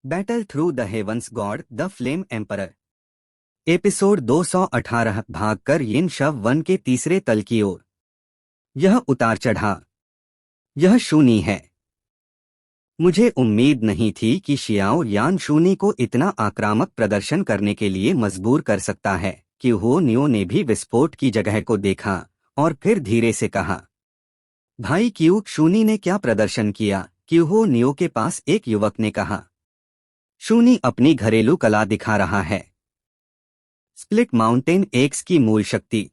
Battle through the heavens god the flame emperor. Episode 218। भागकर यिन शव one के तीसरे तल की ओर। यह उतार चढ़ा। यह शूनी है। मुझे उम्मीद नहीं थी कि शियाओ यान शूनी को इतना आक्रामक प्रदर्शन करने के लिए मजबूर कर सकता है। क्यूहो नियो ने भी विस्फोट की जगह को देखा और फिर धीरे से कहा, भाई क्यू, शूनी ने क्या प्रदर्शन किया? क्यूहो नियो के पास एक युवक ने कहा। शूनी अपनी घरेलू कला दिखा रहा है। स्प्लिट माउंटेन एक्स की मूल शक्ति।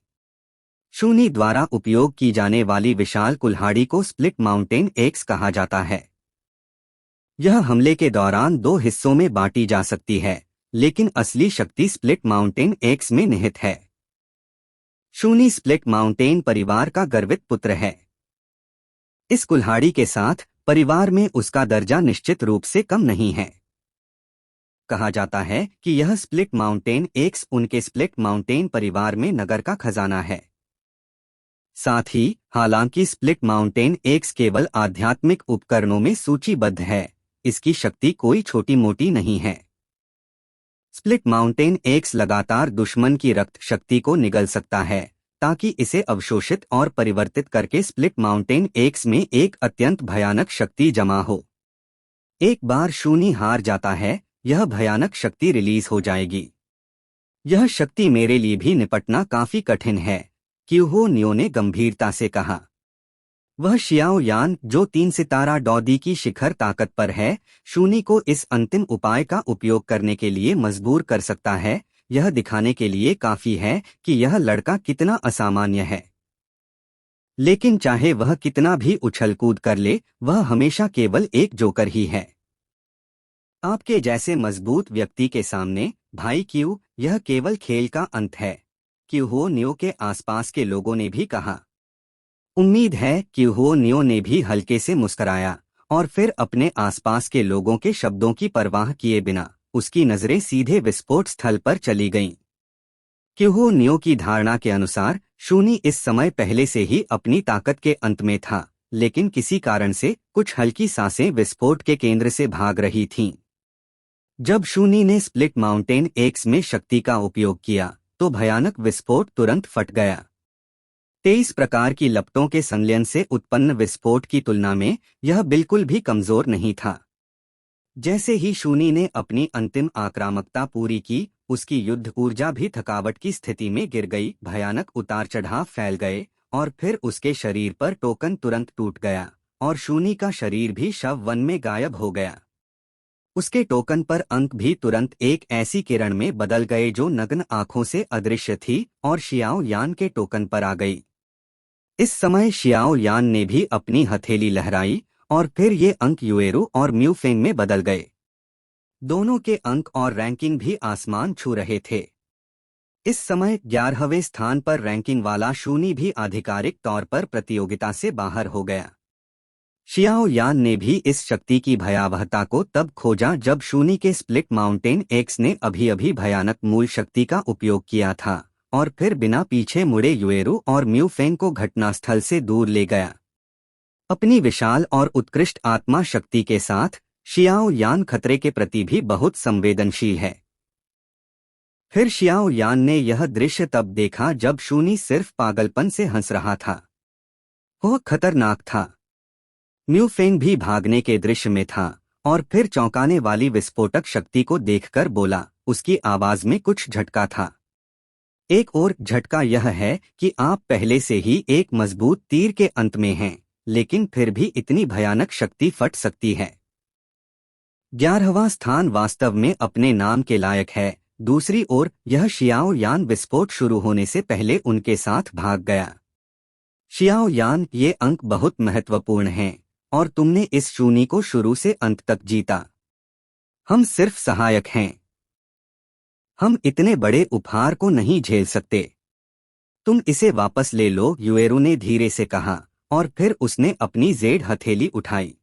शूनी द्वारा उपयोग की जाने वाली विशाल कुल्हाड़ी को स्प्लिट माउंटेन एक्स कहा जाता है। यह हमले के दौरान दो हिस्सों में बांटी जा सकती है, लेकिन असली शक्ति स्प्लिट माउंटेन एक्स में निहित है। शूनी स्प्लिट माउंटेन परिवार का गर्वित पुत्र है। इस कुल्हाड़ी के साथ परिवार में उसका दर्जा निश्चित रूप से कम नहीं है। कहा जाता है कि यह स्प्लिट माउंटेन एक्स उनके स्प्लिट माउंटेन परिवार में नगर का खजाना है। साथ ही हालांकि स्प्लिट माउंटेन एक्स केवल आध्यात्मिक उपकरणों में सूचीबद्ध है, इसकी शक्ति कोई छोटी मोटी नहीं है। स्प्लिट माउंटेन एक्स लगातार दुश्मन की रक्त शक्ति को निगल सकता है ताकि इसे अवशोषित और परिवर्तित करके स्प्लिट माउंटेन एक्स में एक अत्यंत भयानक शक्ति जमा हो। एक बार शूनी हार जाता है, यह भयानक शक्ति रिलीज हो जाएगी। यह शक्ति मेरे लिए भी निपटना काफी कठिन है, क्यूहो नियो ने गंभीरता से कहा। वह शियाओ यान जो 3 सितारा डौदी की शिखर ताकत पर है, शूनी को इस अंतिम उपाय का उपयोग करने के लिए मजबूर कर सकता है। यह दिखाने के लिए काफी है कि यह लड़का कितना असामान्य है। लेकिन चाहे वह कितना भी उछल कूद कर ले, वह हमेशा केवल एक जोकर ही है। आपके जैसे मजबूत व्यक्ति के सामने, भाई क्यू, यह केवल खेल का अंत है, क्यूहो नियो के आसपास के लोगों ने भी कहा। उम्मीद है क्यूहो नियो ने भी हल्के से मुस्कुराया और फिर अपने आसपास के लोगों के शब्दों की परवाह किए बिना उसकी नजरें सीधे विस्फोट स्थल पर चली गईं। क्यूहो नियो की धारणा के अनुसार शूनी इस समय पहले से ही अपनी ताकत के अंत में था, लेकिन किसी कारण से कुछ हल्की सांसें विस्फोट के केंद्र से भाग रही थीं। जब शूनी ने स्प्लिट माउंटेन एक्स में शक्ति का उपयोग किया तो भयानक विस्फोट तुरंत फट गया। 23 प्रकार की लपटों के संलयन से उत्पन्न विस्फोट की तुलना में यह बिल्कुल भी कमजोर नहीं था। जैसे ही शूनी ने अपनी अंतिम आक्रामकता पूरी की, उसकी युद्ध ऊर्जा भी थकावट की स्थिति में गिर गई। भयानक उतार चढ़ाव फैल गए और फिर उसके शरीर पर टोकन तुरंत टूट गया और शूनी का शरीर भी शव वन में गायब हो गया। उसके टोकन पर अंक भी तुरंत एक ऐसी किरण में बदल गए जो नग्न आंखों से अदृश्य थी और शियाओ यान के टोकन पर आ गई। इस समय शियाओ यान ने भी अपनी हथेली लहराई और फिर ये अंक युएरू और म्यूफेंग में बदल गए। दोनों के अंक और रैंकिंग भी आसमान छू रहे थे। इस समय 11वें स्थान पर रैंकिंग वाला शूनी भी आधिकारिक तौर पर प्रतियोगिता से बाहर हो गया। शियाओ यान ने भी इस शक्ति की भयावहता को तब खोजा जब शूनी के स्प्लिट माउंटेन एक्स ने अभी अभी भयानक मूल शक्ति का उपयोग किया था और फिर बिना पीछे मुड़े युएरू और म्यूफेंग को घटनास्थल से दूर ले गया। अपनी विशाल और उत्कृष्ट आत्मा शक्ति के साथ शियाओ यान खतरे के प्रति भी बहुत संवेदनशील है। फिर शियाओ यान ने यह दृश्य तब देखा जब शूनी सिर्फ पागलपन से हंस रहा था। वह खतरनाक था। म्यूफेंग भी भागने के दृश्य में था और फिर चौंकाने वाली विस्फोटक शक्ति को देखकर बोला। उसकी आवाज में कुछ झटका था। एक और झटका यह है कि आप पहले से ही एक मजबूत तीर के अंत में हैं, लेकिन फिर भी इतनी भयानक शक्ति फट सकती है। 11वां स्थान वास्तव में अपने नाम के लायक है। दूसरी ओर यह शियाओ यान विस्फोट शुरू होने से पहले उनके साथ भाग गया। शियाओ यान, ये अंक बहुत महत्वपूर्ण हैं और तुमने इस शूनी को शुरू से अंत तक जीता। हम सिर्फ सहायक हैं। हम इतने बड़े उपहार को नहीं झेल सकते। तुम इसे वापस ले लो, युएरू ने धीरे से कहा और फिर उसने अपनी जेड हथेली उठाई।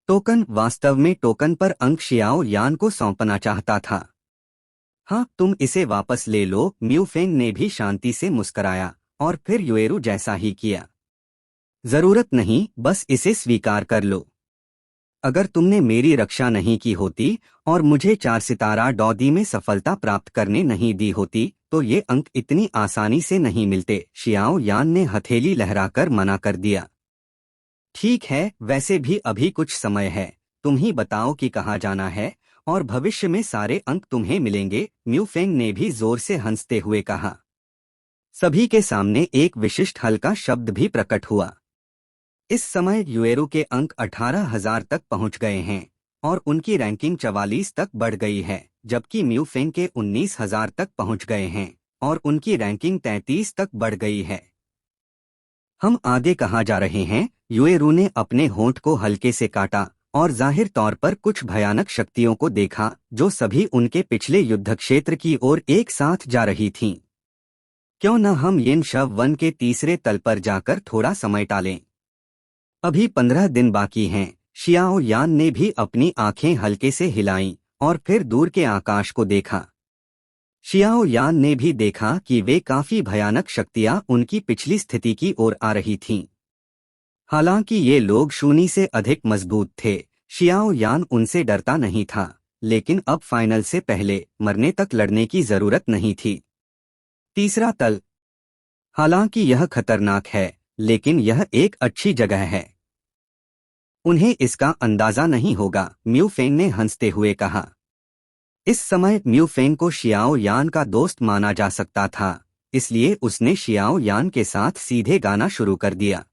टोकन, वास्तव में टोकन पर अंक शियाओ यान को सौंपना चाहता था। हाँ, तुम इसे वापस ले लो, म्यूफेंग ने भी शांति से मुस्कराया और फिर युएरू जैसा ही किया। जरूरत नहीं, बस इसे स्वीकार कर लो। अगर तुमने मेरी रक्षा नहीं की होती और मुझे 4 सितारा डौदी में सफलता प्राप्त करने नहीं दी होती तो ये अंक इतनी आसानी से नहीं मिलते। शियाओ यान ने हथेली लहराकर मना कर दिया। ठीक है, वैसे भी अभी कुछ समय है, तुम ही बताओ कि कहाँ जाना है और भविष्य में सारे अंक तुम्हें मिलेंगे। म्यू फेंग ने भी जोर से हंसते हुए कहा। सभी के सामने एक विशिष्ट हल्का शब्द भी प्रकट हुआ। इस समय युएरू के अंक 18,000 तक पहुंच गए हैं और उनकी रैंकिंग 44 तक बढ़ गई है, जबकि म्यू फेंग के 19,000 तक पहुंच गए हैं और उनकी रैंकिंग 33 तक बढ़ गई है। हम आगे कहाँ जा रहे हैं? युएरू ने अपने होंठ को हल्के से काटा और जाहिर तौर पर कुछ भयानक शक्तियों को देखा जो सभी उनके पिछले युद्ध क्षेत्र की ओर एक साथ जा रही थीं। क्यों न हम यिन शव वन के तीसरे तल पर जाकर थोड़ा समय टालें? अभी 15 दिन बाकी हैं। शियाओ यान ने भी अपनी आंखें हल्के से हिलाईं और फिर दूर के आकाश को देखा। शियाओ यान ने भी देखा कि वे काफी भयानक शक्तियां उनकी पिछली स्थिति की ओर आ रही थीं। हालांकि ये लोग शूनी से अधिक मजबूत थे, शियाओ यान उनसे डरता नहीं था, लेकिन अब फाइनल से पहले मरने तक लड़ने की जरूरत नहीं थी। तीसरा तल। हालांकि यह खतरनाक है, लेकिन यह एक अच्छी जगह है। उन्हें इसका अंदाजा नहीं होगा, म्यू फेंग ने हंसते हुए कहा। इस समय म्यू फेंग को शियाओ यान का दोस्त माना जा सकता था, इसलिए उसने शियाओ यान के साथ सीधे गाना शुरू कर दिया।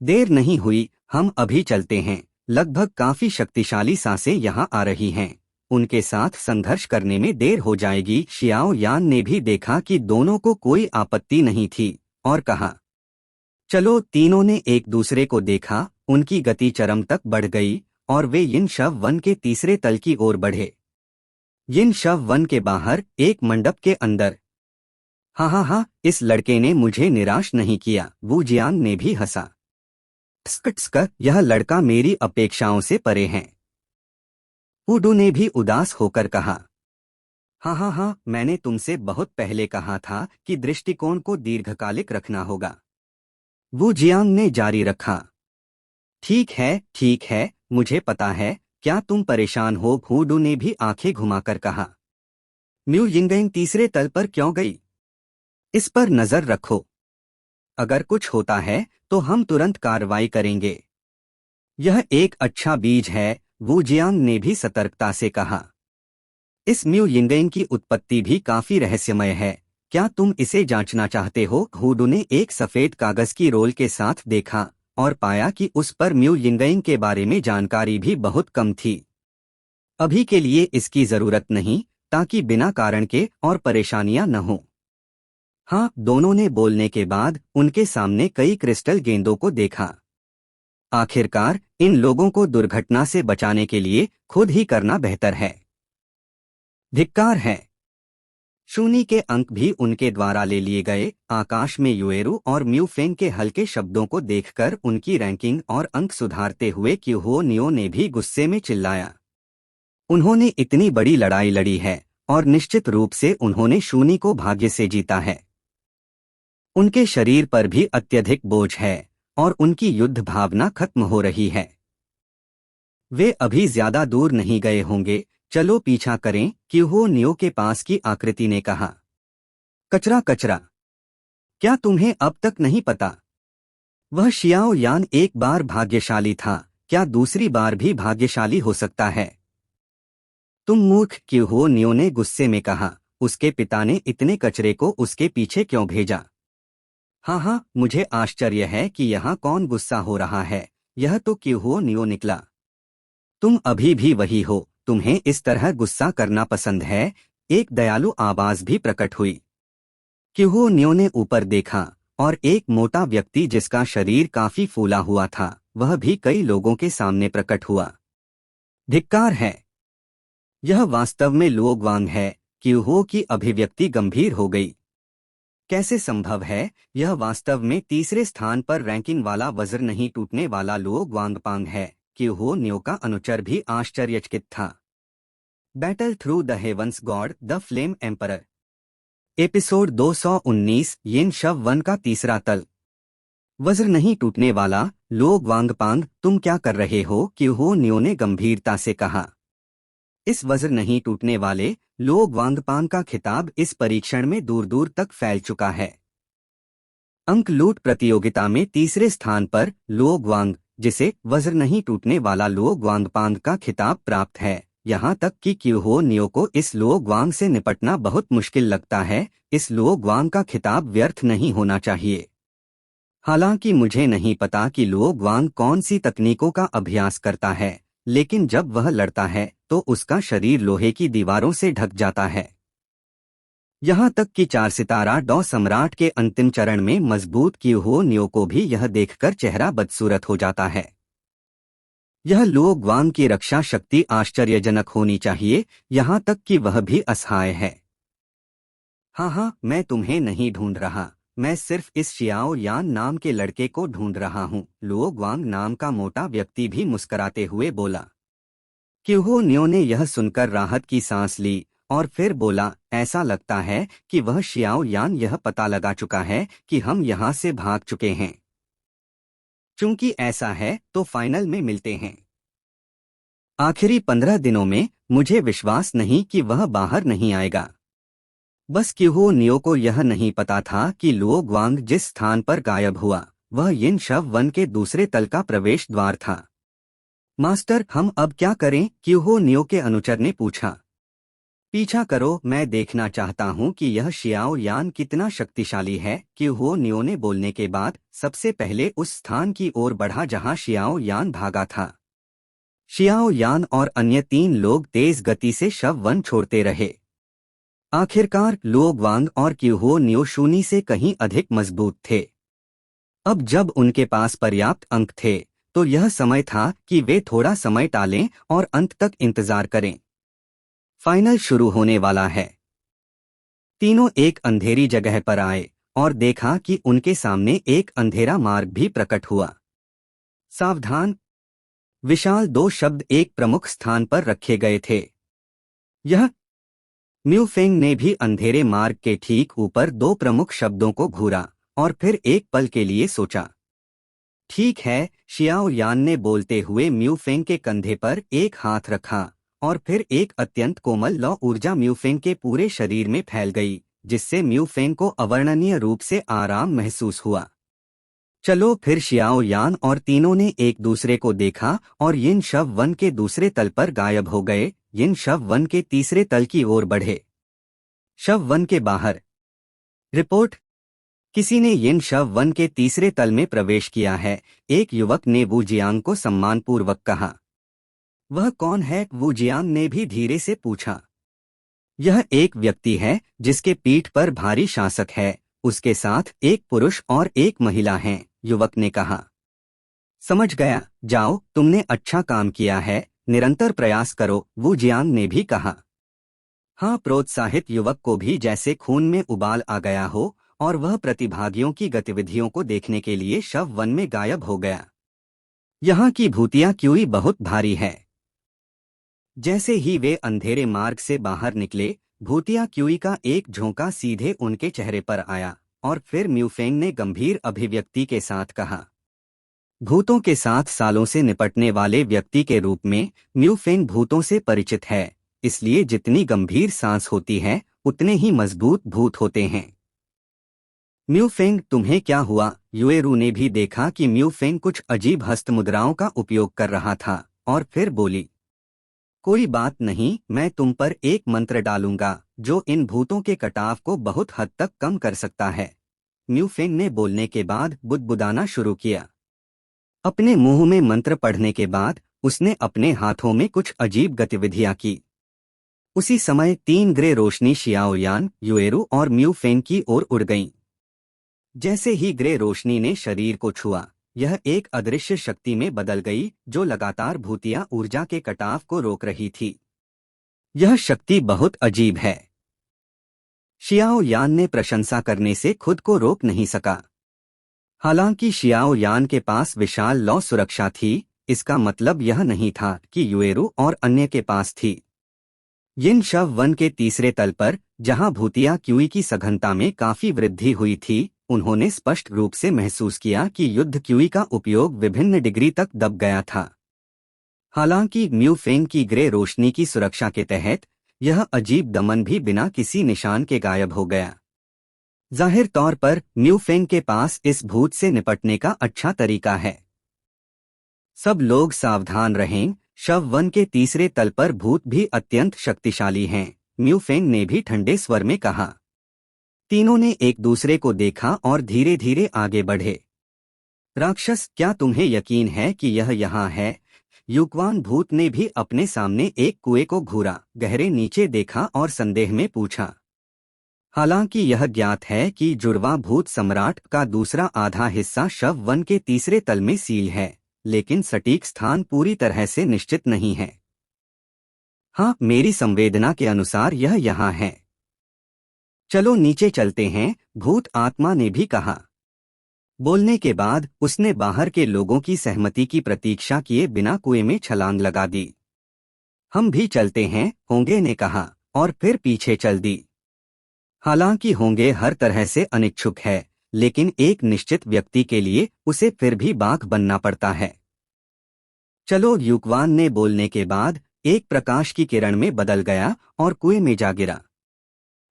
देर नहीं हुई, हम अभी चलते हैं। लगभग काफी शक्तिशाली सांसें यहाँ आ रही हैं, उनके साथ संघर्ष करने में देर हो जाएगी। शियाओ यान ने भी देखा कि दोनों को कोई आपत्ति नहीं थी और कहा, चलो। तीनों ने एक दूसरे को देखा, उनकी गति चरम तक बढ़ गई और वे यिन शव वन के तीसरे तल की ओर बढ़े। यिन शव वन के बाहर एक मंडप के अंदर। हाँ हाँ हाँ, इस लड़के ने मुझे निराश नहीं किया, वू जियांग ने भी हंसा। स्कट, यह लड़का मेरी अपेक्षाओं से परे है, वुडू ने भी उदास होकर कहा। हाँ हाँ हाँ, मैंने तुमसे बहुत पहले कहा था कि दृष्टिकोण को दीर्घकालिक रखना होगा, वू जियांग ने जारी रखा। ठीक है, मुझे पता है, क्या तुम परेशान हो? वुडू ने भी आंखें घुमाकर कहा। म्यू यिंगेंग तीसरे तल पर क्यों गई? इस पर नजर रखो, अगर कुछ होता है तो हम तुरंत कार्रवाई करेंगे। यह एक अच्छा बीज है, वू जियांग ने भी सतर्कता से कहा। इस म्यू यिंगेंग की उत्पत्ति भी काफी रहस्यमय है, क्या तुम इसे जांचना चाहते हो? वुडू ने एक सफेद कागज की रोल के साथ देखा और पाया कि उस पर म्यू यिंगेंग के बारे में जानकारी भी बहुत कम थी। अभी के लिए इसकी जरूरत नहीं, ताकि बिना कारण के और परेशानियां न हों। हाँ, दोनों ने बोलने के बाद उनके सामने कई क्रिस्टल गेंदों को देखा। आखिरकार इन लोगों को दुर्घटना से बचाने के लिए खुद ही करना बेहतर है। धिक्कार है। शूनी के अंक भी उनके द्वारा ले लिए गए। आकाश में युएरू और म्यू फेंग के हल्के शब्दों को देखकर उनकी रैंकिंग और अंक सुधारते हुए क्यूहो नियो ने भी गुस्से में चिल्लाया। उन्होंने इतनी बड़ी लड़ाई लड़ी है और निश्चित रूप से उन्होंने शूनी को भाग्य से जीता है। उनके शरीर पर भी अत्यधिक बोझ है और उनकी युद्ध भावना खत्म हो रही है। वे अभी ज्यादा दूर नहीं गए होंगे, चलो पीछा करें, क्यूहो नियो के पास की आकृति ने कहा। कचरा, क्या तुम्हें अब तक नहीं पता? वह शियाओ यान एक बार भाग्यशाली था, क्या दूसरी बार भी भाग्यशाली हो सकता है? तुम मूर्ख, क्यूहो नियो ने गुस्से में कहा। उसके पिता ने इतने कचरे को उसके पीछे क्यों भेजा? हाँ, मुझे आश्चर्य है कि यहाँ कौन गुस्सा हो रहा है, यह तो क्यूहो नियो निकला। तुम अभी भी वही हो, तुम्हें इस तरह गुस्सा करना पसंद है, एक दयालु आवाज भी प्रकट हुई। क्यूहो नियो ने ऊपर देखा और एक मोटा व्यक्ति जिसका शरीर काफी फूला हुआ था, वह भी कई लोगों के सामने प्रकट हुआ। धिक्कार है। यह वास्तव में लोगवांग है। क्यूहो की अभिव्यक्ति गंभीर हो गई। कैसे संभव है? यह वास्तव में तीसरे स्थान पर रैंकिंग वाला वज्र नहीं टूटने वाला लोग वांगपांग है। क्यूहो नियो का अनुचर भी आश्चर्यचकित था। Battle through the heavens god the flame emperor. Episode 219 Yin शव वन का तीसरा तल। वज्र नहीं टूटने वाला, लोग वांगपांग तुम क्या कर रहे हो? क्यों नियो ने गंभीरता से कहा। इस वज्र नहीं टूटने वाले लोग वांगपांग का खिताब इस परीक्षण में दूर दूर तक फैल चुका है। अंक लूट प्रतियोगिता में तीसरे स्थान पर लोग वांग, जिसे वज्र नहीं टूटने वाला लोग वांगपांग का खिताब प्राप्त है। यहाँ तक कि क्यूहो नियो को इस लोग वांग से निपटना बहुत मुश्किल लगता है। इस लोग वांग का खिताब व्यर्थ नहीं होना चाहिए। हालांकि मुझे नहीं पता कि लोग वांग कौन सी तकनीकों का अभ्यास करता है, लेकिन जब वह लड़ता है तो उसका शरीर लोहे की दीवारों से ढक जाता है। यहाँ तक कि 4 सितारा डॉ सम्राट के अंतिम चरण में मजबूत क्यूहो नियो को भी यह देखकर चेहरा बदसूरत हो जाता है। यह लोग वांग की रक्षा शक्ति आश्चर्यजनक होनी चाहिए, यहाँ तक कि वह भी असहाय है। हाँ, मैं तुम्हें नहीं ढूंढ रहा, मैं सिर्फ इस शियाओ यान नाम के लड़के को ढूंढ रहा हूँ। लोग वांग नाम का मोटा व्यक्ति भी मुस्कुराते हुए बोला। क्यूहो नियो ने यह सुनकर राहत की सांस ली और फिर बोला, ऐसा लगता है कि वह शियाओ यान यह पता लगा चुका है कि हम यहाँ से भाग चुके हैं। चूंकि ऐसा है तो फाइनल में मिलते हैं। आखिरी 15 दिनों में मुझे विश्वास नहीं कि वह बाहर नहीं आएगा। बस क्यूहो नियो को यह नहीं पता था कि लोग वांग जिस स्थान पर गायब हुआ वह यिन शव वन के दूसरे तल का प्रवेश द्वार था। मास्टर, हम अब क्या करें? क्यूहो नियो के अनुचर ने पूछा। पीछा करो, मैं देखना चाहता हूं कि यह शियाओ यान कितना शक्तिशाली है। क्यूहो नियो ने बोलने के बाद सबसे पहले उस स्थान की ओर बढ़ा जहां शियाओ यान भागा था। शियाओ यान और अन्य 3 लोग तेज गति से शव वन छोड़ते रहे। आखिरकार लोग वांग और क्यूहो नियो शूनी से कहीं अधिक मजबूत थे। अब जब उनके पास पर्याप्त अंक थे तो यह समय था कि वे थोड़ा समय टालें और अंत तक इंतजार करें। फाइनल शुरू होने वाला है। तीनों एक अंधेरी जगह पर आए और देखा कि उनके सामने एक अंधेरा मार्ग भी प्रकट हुआ। सावधान! विशाल 2 शब्द एक प्रमुख स्थान पर रखे गए थे। यह म्यू फेंग ने भी अंधेरे मार्ग के ठीक ऊपर 2 प्रमुख शब्दों को घूरा और फिर एक पल के लिए सोचा। ठीक है, शियाओ यान ने बोलते हुए म्यू फेंग के कंधे पर एक हाथ रखा और फिर एक अत्यंत कोमल लौ ऊर्जा म्यू फेंग के पूरे शरीर में फैल गई, जिससे म्यू फेंग को अवर्णनीय रूप से आराम महसूस हुआ। चलो फिर। शियाओ यान और तीनों ने एक दूसरे को देखा और यिन शव वन के दूसरे तल पर गायब हो गए। यिन शव वन के तीसरे तल की ओर बढ़े। शव वन के बाहर। रिपोर्ट। किसी ने यिन शव वन के तीसरे तल में प्रवेश किया है, एक युवक ने वू जियांग को सम्मानपूर्वक कहा। वह कौन है? वू जियांग ने भी धीरे से पूछा। यह एक व्यक्ति है जिसके पीठ पर भारी शासक है, उसके साथ एक पुरुष और एक महिला हैं, युवक ने कहा। समझ गया, जाओ, तुमने अच्छा काम किया है, निरंतर प्रयास करो, वू जियांग ने भी कहा। हाँ, प्रोत्साहित युवक को भी जैसे खून में उबाल आ गया हो और वह प्रतिभागियों की गतिविधियों को देखने के लिए शव वन में गायब हो गया। यहाँ की भूतिया क्यूई बहुत भारी है। जैसे ही वे अंधेरे मार्ग से बाहर निकले, भूतिया क्यूई का एक झोंका सीधे उनके चेहरे पर आया और फिर म्यू फेंग ने गंभीर अभिव्यक्ति के साथ कहा। भूतों के साथ सालों से निपटने वाले व्यक्ति के रूप में म्यू फेंग भूतों से परिचित है, इसलिए जितनी गंभीर सांस होती है उतने ही मजबूत भूत होते हैं। म्यू फेंग, तुम्हें क्या हुआ? युएरू ने भी देखा कि म्यू फेंग कुछ अजीब हस्त मुद्राओं का उपयोग कर रहा था और फिर बोली। कोई बात नहीं, मैं तुम पर एक मंत्र डालूंगा जो इन भूतों के कटाव को बहुत हद तक कम कर सकता है। म्यू फेंग ने बोलने के बाद बुदबुदाना शुरू किया। अपने मुंह में मंत्र पढ़ने के बाद उसने अपने हाथों में कुछ अजीब गतिविधियां की। उसी समय 3 ग्रे रोशनी शियाओ यान, युएरू और म्यू फेंग की ओर उड़ गईं। जैसे ही ग्रे रोशनी ने शरीर को छुआ, यह एक अदृश्य शक्ति में बदल गई जो लगातार भूतिया ऊर्जा के कटाव को रोक रही थी। यह शक्ति बहुत अजीब है। शियाओ यान ने प्रशंसा करने से खुद को रोक नहीं सका। हालांकि शियाओ यान के पास विशाल लौ सुरक्षा थी, इसका मतलब यह नहीं था कि युएरू और अन्य के पास थी। यिन शव वन के तीसरे तल पर, जहां भूतिया क्यूई की सघनता में काफी वृद्धि हुई थी, उन्होंने स्पष्ट रूप से महसूस किया कि युद्ध क्यूई का उपयोग विभिन्न डिग्री तक दब गया था। हालांकि म्यू फेंग की ग्रे रोशनी की सुरक्षा के तहत यह अजीब दमन भी बिना किसी निशान के गायब हो गया। जाहिर तौर पर म्यू फेंग के पास इस भूत से निपटने का अच्छा तरीका है। सब लोग सावधान रहें, शव वन के तीसरे तल पर भूत भी अत्यंत शक्तिशाली हैं, म्यू फेंग ने भी ठंडे स्वर में कहा। तीनों ने एक दूसरे को देखा और धीरे धीरे आगे बढ़े। राक्षस, क्या तुम्हें यकीन है कि यह यहाँ है? युक्वान भूत ने भी अपने सामने एक कुएं को घूरा, गहरे नीचे देखा और संदेह में पूछा। हालांकि यह ज्ञात है कि जुड़वा भूत सम्राट का दूसरा आधा हिस्सा शव वन के तीसरे तल में सील है, लेकिन सटीक स्थान पूरी तरह से निश्चित नहीं है। हाँ, मेरी संवेदना के अनुसार यह यहाँ है। चलो नीचे चलते हैं, भूत आत्मा ने भी कहा। बोलने के बाद उसने बाहर के लोगों की सहमति की प्रतीक्षा किए बिना कुएं में छलांग लगा दी। हम भी चलते हैं, होंगे ने कहा, और फिर पीछे चल दी। हालांकि होंगे हर तरह से अनिच्छुक है, लेकिन एक निश्चित व्यक्ति के लिए उसे फिर भी बाघ बनना पड़ता है। चलो, युक्वान ने बोलने के बाद एक प्रकाश की किरण में बदल गया और कुएं में जा गिरा।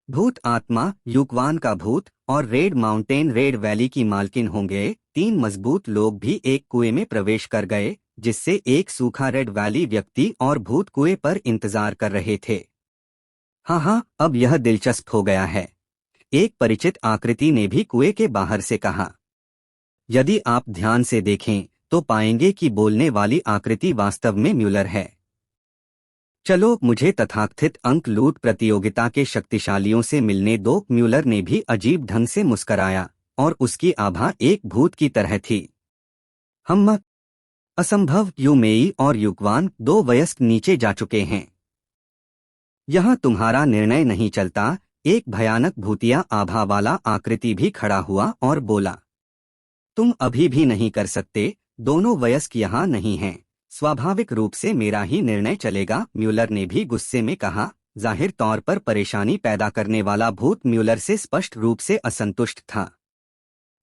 भूत आत्मा, युक्वान का भूत और रेड माउंटेन रेड वैली की मालकिन होंगे, तीन मजबूत लोग भी एक कुएं में प्रवेश कर गए, जिससे एक सूखा रेड वैली व्यक्ति और भूत कुएं पर इंतजार कर रहे थे। हाँ, अब यह दिलचस्प हो गया है, एक परिचित आकृति ने भी कुएं के बाहर से कहा। यदि आप ध्यान से देखें तो पाएंगे कि बोलने वाली आकृति वास्तव में म्यूलर है। चलो, मुझे तथाकथित अंक लूट प्रतियोगिता के शक्तिशालियों से मिलने दो। म्यूलर ने भी अजीब ढंग से मुस्कराया और उसकी आभा एक भूत की तरह थी। हम असंभव, यूमेई और युक्वान, दो वयस्क नीचे जा चुके हैं। यहाँ तुम्हारा निर्णय नहीं चलता। एक भयानक भूतिया आभा वाला आकृति भी खड़ा हुआ और बोला, तुम अभी भी नहीं कर सकते, दोनों वयस्क यहाँ नहीं हैं, स्वाभाविक रूप से मेरा ही निर्णय चलेगा। म्यूलर ने भी गुस्से में कहा। जाहिर तौर पर परेशानी पैदा करने वाला भूत म्यूलर से स्पष्ट रूप से असंतुष्ट था।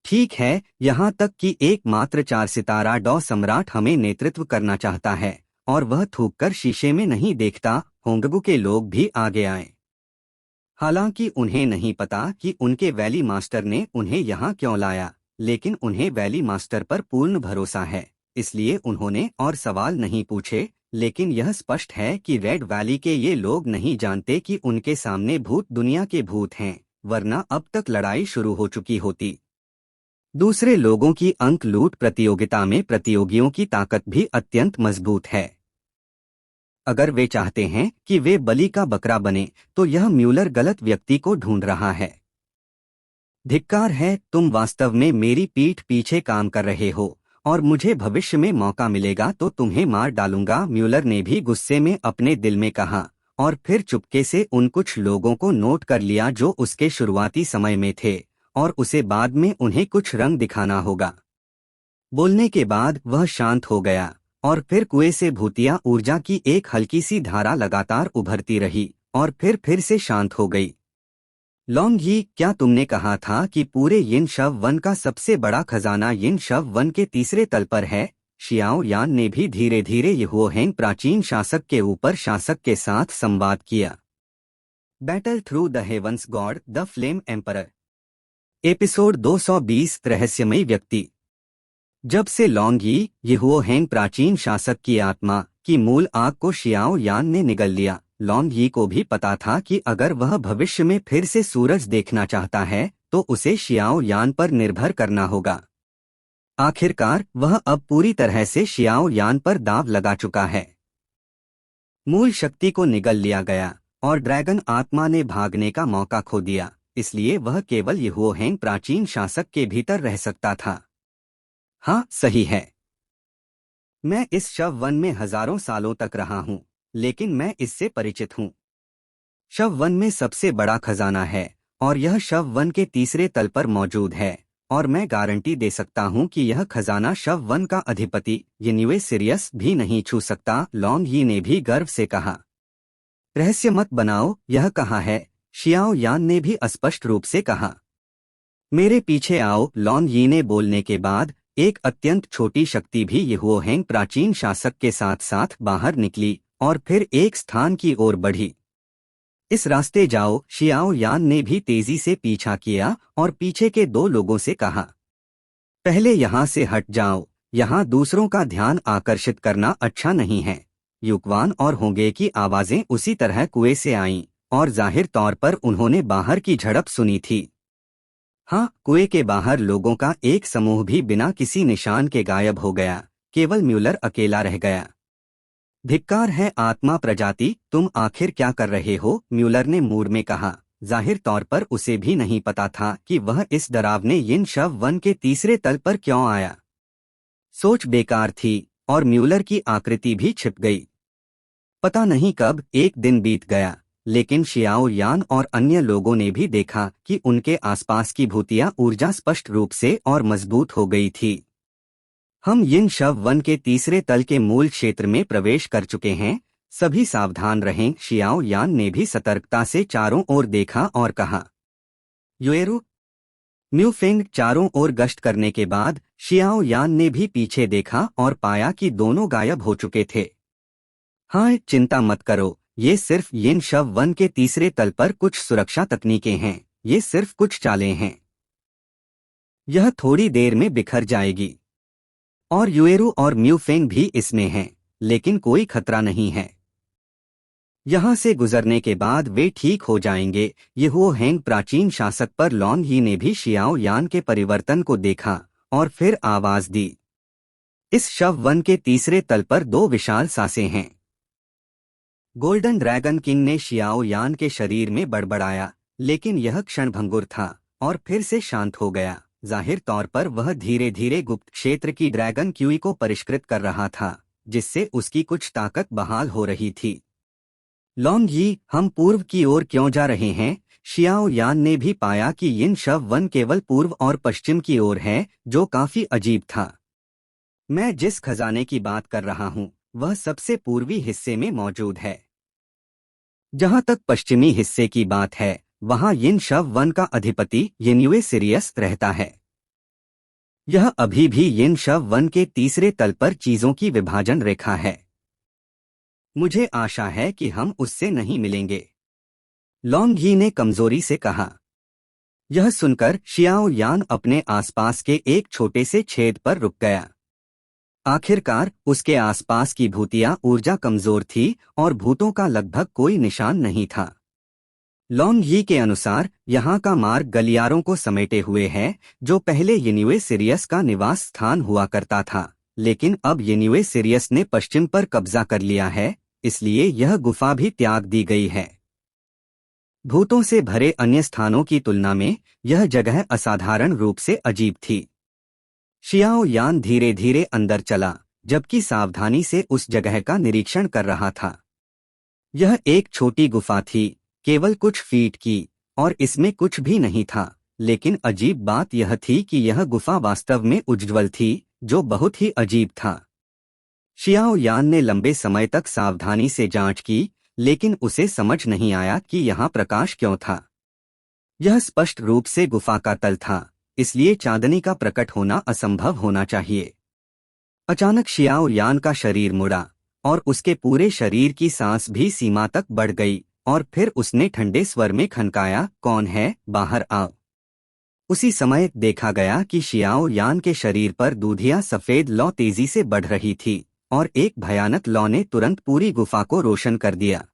ठीक है, यहाँ तक कि एकमात्र 4 सितारा डॉ सम्राट हमें नेतृत्व करना चाहता है, और वह थूककर शीशे में नहीं देखता। होंगबू के लोग भी आगे आए। हालांकि उन्हें नहीं पता कि उनके वैली मास्टर ने उन्हें यहाँ क्यों लाया, लेकिन उन्हें वैली मास्टर पर पूर्ण भरोसा है, इसलिए उन्होंने और सवाल नहीं पूछे। लेकिन यह स्पष्ट है कि रेड वैली के ये लोग नहीं जानते कि उनके सामने भूत दुनिया के भूत हैं, वरना अब तक लड़ाई शुरू हो चुकी होती। दूसरे लोगों की अंक लूट प्रतियोगिता में प्रतियोगियों की ताकत भी अत्यंत मजबूत है। अगर वे चाहते हैं कि वे बलि का बकरा बने, तो यह म्यूलर गलत व्यक्ति को ढूंढ रहा है। धिक्कार है, तुम वास्तव में मेरी पीठ पीछे काम कर रहे हो, और मुझे भविष्य में मौका मिलेगा तो तुम्हें मार डालूंगा। म्यूलर ने भी गुस्से में अपने दिल में कहा, और फिर चुपके से उन कुछ लोगों को नोट कर लिया जो उसके शुरुआती समय में थे, और उसे बाद में उन्हें कुछ रंग दिखाना होगा। बोलने के बाद वह शांत हो गया, और फिर कुएं से भूतिया ऊर्जा की एक हल्की सी धारा लगातार उभरती रही और फिर से शांत हो गई। लॉन्ग ही, क्या तुमने कहा था कि पूरे यिन शव वन का सबसे बड़ा खजाना यिन शव वन के तीसरे तल पर है? शियाओ यान ने भी धीरे धीरे यहुओहेंग प्राचीन शासक के ऊपर शासक के साथ संवाद किया। Battle through the heavens god the flame emperor, episode 220, रहस्यमयी व्यक्ति। जब से लॉन्ग ही, यहुओहेंग प्राचीन शासक की आत्मा की मूल आग को शियाओ यान ने निगल लिया, लॉन्ग ही को भी पता था कि अगर वह भविष्य में फिर से सूरज देखना चाहता है तो उसे शियाओ यान पर निर्भर करना होगा। आखिरकार वह अब पूरी तरह से शियाओ यान पर दांव लगा चुका है। मूल शक्ति को निगल लिया गया और ड्रैगन आत्मा ने भागने का मौका खो दिया, इसलिए वह केवल यहुओहेंग प्राचीन शासक के भीतर रह सकता था। हाँ, सही है। मैं इस शव वन में हजारों सालों तक रहा हूँ, लेकिन मैं इससे परिचित हूँ। शव वन में सबसे बड़ा खजाना है और यह शव वन के तीसरे तल पर मौजूद है, और मैं गारंटी दे सकता हूँ कि यह खजाना शव वन का अधिपति यिन्युए सिरियस भी नहीं छू सकता। लॉन्ग ही ने भी गर्व से कहा। रहस्य मत बनाओ, यह कहाँ है? शियाओ यान ने भी अस्पष्ट रूप से कहा। मेरे पीछे आओ। लॉन यी ने बोलने के बाद एक अत्यंत छोटी शक्ति भी यहुओहेंग प्राचीन शासक के साथ साथ बाहर निकली और फिर एक स्थान की ओर बढ़ी। इस रास्ते जाओ। शियाओ यान ने भी तेजी से पीछा किया और पीछे के दो लोगों से कहा, पहले यहाँ से हट जाओ, यहाँ दूसरों का ध्यान आकर्षित करना अच्छा नहीं है। युकवान और होंगे की आवाजें उसी तरह कुएं से आईं और जाहिर तौर पर उन्होंने बाहर की झड़प सुनी थी। हाँ, कुएं के बाहर लोगों का एक समूह भी बिना किसी निशान के गायब हो गया। केवल म्यूलर अकेला रह गया। धिक्कार है आत्मा प्रजाति, तुम आखिर क्या कर रहे हो? म्यूलर ने मूड में कहा। जाहिर तौर पर उसे भी नहीं पता था कि वह इस डरावने यिन शव वन के तीसरे तल पर क्यों आया। सोच बेकार थी और म्यूलर की आकृति भी छिप गई। पता नहीं कब एक दिन बीत गया, लेकिन शियाओ यान और अन्य लोगों ने भी देखा कि उनके आसपास की भूतिया ऊर्जा स्पष्ट रूप से और मजबूत हो गई थी। हम यिन शव वन के तीसरे तल के मूल क्षेत्र में प्रवेश कर चुके हैं, सभी सावधान रहें। शियाओ यान ने भी सतर्कता से चारों ओर देखा और कहा, युएरू। म्यूफेंग चारों ओर गश्त करने के बाद शियाओ यान ने भी पीछे देखा और पाया कि दोनों गायब हो चुके थे। हाँ, चिंता मत करो, ये सिर्फ यिन शव वन के तीसरे तल पर कुछ सुरक्षा तकनीकें हैं, ये सिर्फ कुछ चालें हैं। यह थोड़ी देर में बिखर जाएगी। और युएरू और म्यूफेंग भी इसमें हैं, लेकिन कोई खतरा नहीं है। यहाँ से गुजरने के बाद वे ठीक हो जाएंगे। यहुओहेंग प्राचीन शासक पर लॉन ही ने भी शियाओ यान के परिवर्तन को देखा और फिर आवाज दी, इस शव वन के तीसरे तल पर दो विशाल सांसें हैं। गोल्डन ड्रैगन किंग ने शियाओ यान के शरीर में बड़बड़ाया, लेकिन यह क्षणभंगुर था और फिर से शांत हो गया। जाहिर तौर पर वह धीरे धीरे गुप्त क्षेत्र की ड्रैगन क्यूई को परिष्कृत कर रहा था, जिससे उसकी कुछ ताकत बहाल हो रही थी। लॉन्ग यी, हम पूर्व की ओर क्यों जा रहे हैं? शियाओ यान ने भी पाया कि यिन शव वन केवल पूर्व और पश्चिम की ओर है, जो काफी अजीब था। मैं जिस खजाने की बात कर रहा हूँ वह सबसे पूर्वी हिस्से में मौजूद है। जहाँ तक पश्चिमी हिस्से की बात है, वहाँ यिन शव वन का अधिपति यिन्युए सिरियस रहता है। यह अभी भी यिन शव वन के तीसरे तल पर चीजों की विभाजन रेखा है। मुझे आशा है कि हम उससे नहीं मिलेंगे, लॉन्ग ही ने कमजोरी से कहा। यह सुनकर शियाओ यान अपने आसपास के एक छोटे से छेद पर रुक गया। आखिरकार उसके आसपास की भूतिया ऊर्जा कमजोर थी और भूतों का लगभग कोई निशान नहीं था। लॉन्ग यी के अनुसार यहाँ का मार्ग गलियारों को समेटे हुए है, जो पहले यिन्युए सिरियस का निवास स्थान हुआ करता था, लेकिन अब यिन्युए सिरियस ने पश्चिम पर कब्जा कर लिया है, इसलिए यह गुफा भी त्याग दी गई है। भूतों से भरे अन्य स्थानों की तुलना में यह जगह असाधारण रूप से अजीब थी। शियाओ यान धीरे धीरे अंदर चला, जबकि सावधानी से उस जगह का निरीक्षण कर रहा था। यह एक छोटी गुफा थी, केवल कुछ फीट की, और इसमें कुछ भी नहीं था, लेकिन अजीब बात यह थी कि यह गुफा वास्तव में उज्ज्वल थी, जो बहुत ही अजीब था। शियाओ यान ने लंबे समय तक सावधानी से जांच की, लेकिन उसे समझ नहीं आया कि यहाँ प्रकाश क्यों था। यह स्पष्ट रूप से गुफा का तल था, इसलिए चांदनी का प्रकट होना असंभव होना चाहिए। अचानक शियाओ यान का शरीर मुड़ा और उसके पूरे शरीर की सांस भी सीमा तक बढ़ गई, और फिर उसने ठंडे स्वर में खनकाया, कौन है? बाहर आओ। उसी समय देखा गया कि शियाओ यान के शरीर पर दूधिया सफेद लौ तेजी से बढ़ रही थी और एक भयानक लौ ने तुरंत पूरी गुफा को रोशन कर दिया।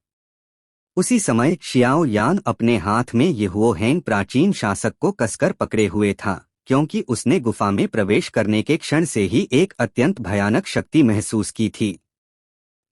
उसी समय शियाओ यान अपने हाथ में यहुओहेंग प्राचीन शासक को कसकर पकड़े हुए था, क्योंकि उसने गुफा में प्रवेश करने के क्षण से ही एक अत्यंत भयानक शक्ति महसूस की थी।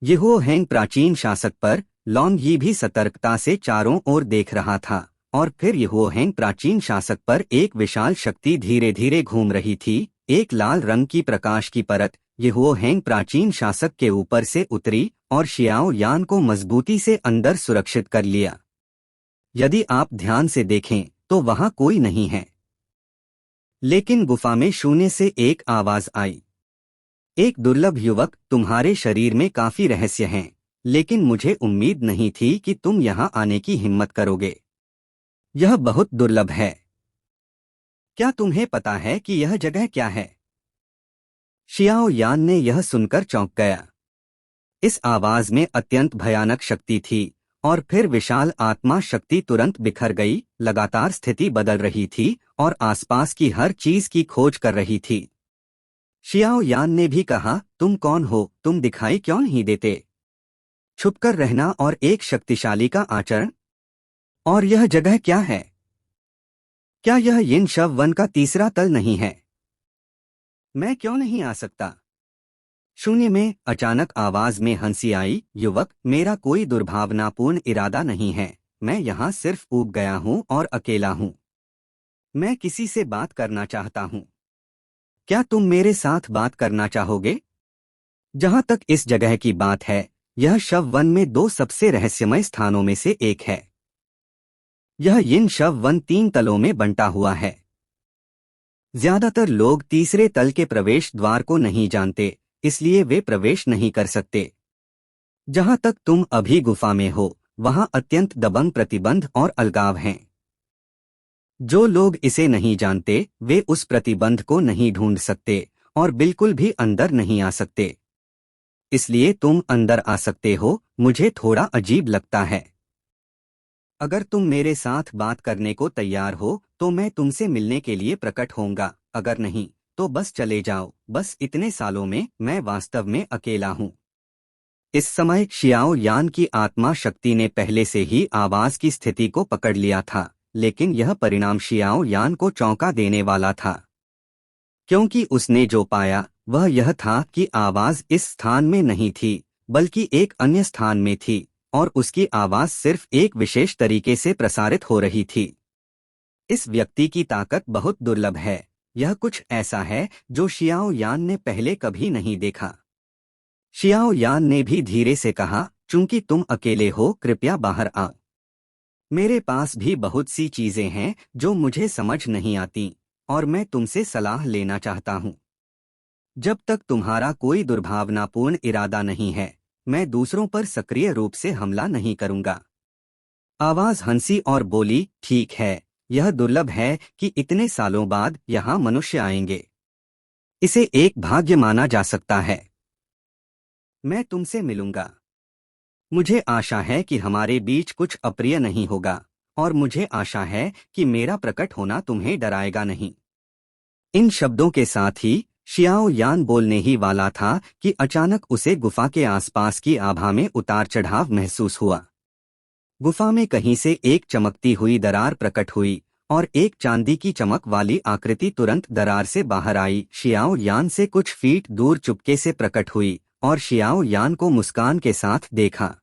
यहुओहेंग प्राचीन शासक पर लॉन्ग यी भी सतर्कता से चारों ओर देख रहा था, और फिर यहुओहेंग प्राचीन शासक पर एक विशाल शक्ति धीरे धीरे घूम रही थी। एक लाल रंग की प्रकाश की परत यहुओहेंग प्राचीन शासक के ऊपर से उतरी और शियाओ यान को मजबूती से अंदर सुरक्षित कर लिया। यदि आप ध्यान से देखें तो वहां कोई नहीं है, लेकिन गुफा में शून्य से एक आवाज आई, एक दुर्लभ युवक, तुम्हारे शरीर में काफी रहस्य हैं, लेकिन मुझे उम्मीद नहीं थी कि तुम यहाँ आने की हिम्मत करोगे। यह बहुत दुर्लभ है। क्या तुम्हें पता है कि यह जगह क्या है? शियाओ यान ने यह सुनकर चौंक गया। इस आवाज में अत्यंत भयानक शक्ति थी और फिर विशाल आत्मा शक्ति तुरंत बिखर गई। लगातार स्थिति बदल रही थी और आसपास की हर चीज की खोज कर रही थी। शियाओ यान ने भी कहा, तुम कौन हो? तुम दिखाई क्यों नहीं देते? छुपकर रहना और एक शक्तिशाली का आचरण? और यह जगह क्या है? क्या यह यिन शव वन का तीसरा तल नहीं है? मैं क्यों नहीं आ सकता? शून्य में अचानक आवाज में हंसी आई। युवक, मेरा कोई दुर्भावनापूर्ण इरादा नहीं है। मैं यहाँ सिर्फ ऊब गया हूँ और अकेला हूँ। मैं किसी से बात करना चाहता हूँ। क्या तुम मेरे साथ बात करना चाहोगे? जहाँ तक इस जगह की बात है, यह शव वन में दो सबसे रहस्यमय स्थानों में से एक है। यह यिन शव वन 3 तलों में बंटा हुआ है। ज्यादातर लोग तीसरे तल के प्रवेश द्वार को नहीं जानते, इसलिए वे प्रवेश नहीं कर सकते। जहां तक तुम अभी गुफा में हो, वहां अत्यंत दबंग प्रतिबंध और अलगाव हैं। जो लोग इसे नहीं जानते, वे उस प्रतिबंध को नहीं ढूंढ सकते और बिल्कुल भी अंदर नहीं आ सकते। इसलिए तुम अंदर आ सकते हो। मुझे थोड़ा अजीब लगता है। अगर तुम मेरे साथ बात करने को तैयार हो, तो मैं तुमसे मिलने के लिए प्रकट होऊंगा। अगर नहीं, तो बस चले जाओ। बस इतने सालों में मैं वास्तव में अकेला हूँ। इस समय शियाओ यान की आत्मा शक्ति ने पहले से ही आवाज की स्थिति को पकड़ लिया था, लेकिन यह परिणाम शियाओ यान को चौंका देने वाला था। क्योंकि उसने जो पाया वह यह था कि आवाज इस स्थान में नहीं थी, बल्कि एक अन्य स्थान में थी, और उसकी आवाज सिर्फ एक विशेष तरीके से प्रसारित हो रही थी। इस व्यक्ति की ताकत बहुत दुर्लभ है। यह कुछ ऐसा है जो शियाओ यान ने पहले कभी नहीं देखा। शियाओ यान ने भी धीरे से कहा, चूंकि तुम अकेले हो, कृपया बाहर आओ। मेरे पास भी बहुत सी चीजें हैं जो मुझे समझ नहीं आती, और मैं तुमसे सलाह लेना चाहता हूँ। जब तक तुम्हारा कोई दुर्भावनापूर्ण इरादा नहीं है, मैं दूसरों पर सक्रिय रूप से हमला नहीं करूंगा। आवाज हंसी और बोली, ठीक है, यह दुर्लभ है कि इतने सालों बाद यहाँ मनुष्य आएंगे। इसे एक भाग्य माना जा सकता है। मैं तुमसे मिलूंगा। मुझे आशा है कि हमारे बीच कुछ अप्रिय नहीं होगा, और मुझे आशा है कि मेरा प्रकट होना तुम्हें डराएगा नहीं। इन शब्दों के साथ ही शियाओ यान बोलने ही वाला था कि अचानक उसे गुफा के आसपास की आभा में उतार चढ़ाव महसूस हुआ। गुफा में कहीं से एक चमकती हुई दरार प्रकट हुई और एक चांदी की चमक वाली आकृति तुरंत दरार से बाहर आई। शियाओ यान से कुछ फीट दूर चुपके से प्रकट हुई और शियाओ यान को मुस्कान के साथ देखा।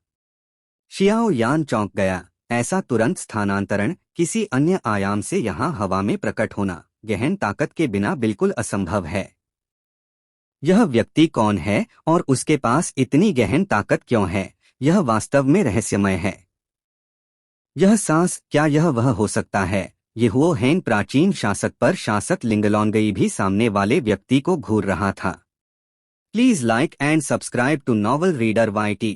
शियाओ यान चौंक गया। ऐसा तुरंत स्थानांतरण, किसी अन्य आयाम से यहाँ हवा में प्रकट होना, गहन ताकत के बिना बिल्कुल असंभव है। यह व्यक्ति कौन है और उसके पास इतनी गहन ताकत क्यों है? यह वास्तव में रहस्यमय है। यह सांस, क्या यह वह हो सकता है? यहुओ हेन प्राचीन शासक पर शासक लिंगलोंगई भी सामने वाले व्यक्ति को घूर रहा था। Please like and subscribe to novel reader YT।